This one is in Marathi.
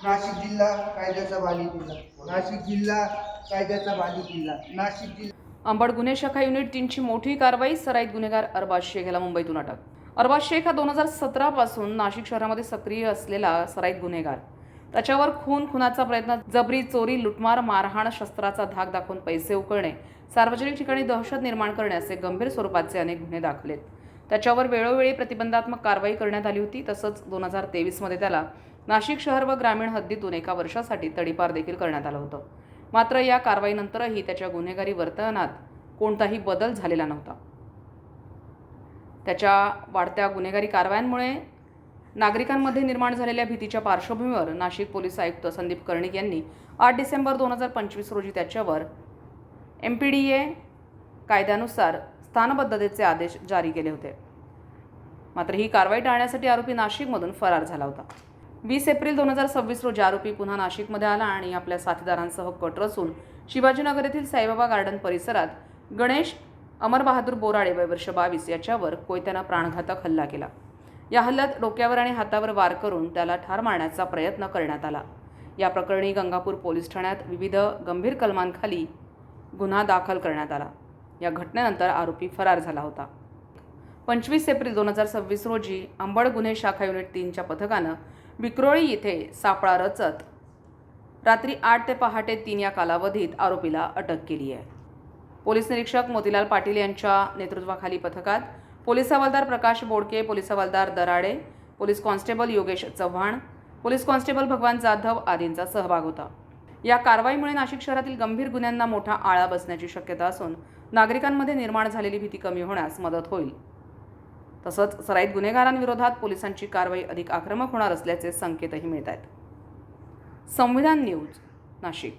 नाशिक जिल्हा कायद्याचा बालेकिल्ला, नाशिक जिल्हा कायद्याचा बालेकिल्ला, नाशिक जिल्हा। अंबड गुन्हे शाखा युनिट 3ची मोठी कारवाई. सराईत गुन्हेगार अरबाज शेख याला मुंबईतून अटक. अरबाज शेख हा 2017 पासून नाशिक शहरामध्ये सक्रिय असलेला सराईत गुन्हेगार. त्याच्यावर खुनाचा प्रयत्न, जबरी, चोरी, लुटमार, मारहाण, शस्त्राचा धाक दाखवून पैसे उकळणे, सार्वजनिक ठिकाणी दहशत निर्माण करणे असे गंभीर स्वरूपाचे अनेक गुन्हे दाखलेत. त्याच्यावर वेळोवेळी प्रतिबंधात्मक कारवाई करण्यात आली होती. तसंच 2023 मध्ये त्याला नाशिक शहर व ग्रामीण हद्दीतून 1 वर्षासाठी तडीपार देखील करण्यात आलं होतं. मात्र या कारवाईनंतरही त्याच्या गुन्हेगारी वर्तनात कोणताही बदल झालेला नव्हता. त्याच्या वाढत्या गुन्हेगारी कारवायांमुळे नागरिकांमध्ये निर्माण झालेल्या भीतीच्या पार्श्वभूमीवर नाशिक पोलीस आयुक्त संदीप कर्णिक यांनी 8 डिसेंबर 2025 रोजी त्याच्यावर MPDA कायद्यानुसार स्थानबद्धतेचे आदेश जारी केले होते. मात्र ही कारवाई टाळण्यासाठी आरोपी नाशिकमधून फरार झाला होता. 20 एप्रिल 2026 रोजी आरोपी पुन्हा नाशिकमध्ये आला आणि आपल्या साथीदारांसह कट रचून शिवाजीनगर येथील साईबाबा गार्डन परिसरात गणेश अमर बहादूर बोराडे वय वर्ष 22 याच्यावर कोयत्यानं प्राणघातक हल्ला केला. या हल्ल्यात डोक्यावर आणि हातावर वार करून त्याला ठार मारण्याचा प्रयत्न करण्यात आला. या प्रकरणी गंगापूर पोलीस ठाण्यात विविध गंभीर कलमांखाली गुन्हा दाखल करण्यात आला. या घटनेनंतर आरोपी फरार झाला होता. 25 एप्रिल 2026 रोजी अंबड गुन्हे शाखा युनिट 3च्या पथकानं विक्रोळी येथे सापळा रचत रात्री 8 ते पहाटे 3 या कालावधीत आरोपीला अटक केली आहे. पोलीस निरीक्षक मोतीलाल पाटील यांच्या नेतृत्वाखाली पथकात पोलीस हवालदार प्रकाश बोडके, पोलीस हवालदार Darade, police constable Yogesh Chavan, police constable भगवान जाधव आदींचा सहभाग होता. या कारवाईमुळे नाशिक शहरातील गंभीर गुन्ह्यांना मोठा आळा बसण्याची शक्यता असून नागरिकांमध्ये निर्माण झालेली भीती कमी होण्यास मदत होईल. तसंच सराईत गुन्हेगारांविरोधात पोलिसांची कारवाई अधिक आक्रमक होणार असल्याचे संकेतही मिळत आहेत. संविधान न्यूज, नाशिक.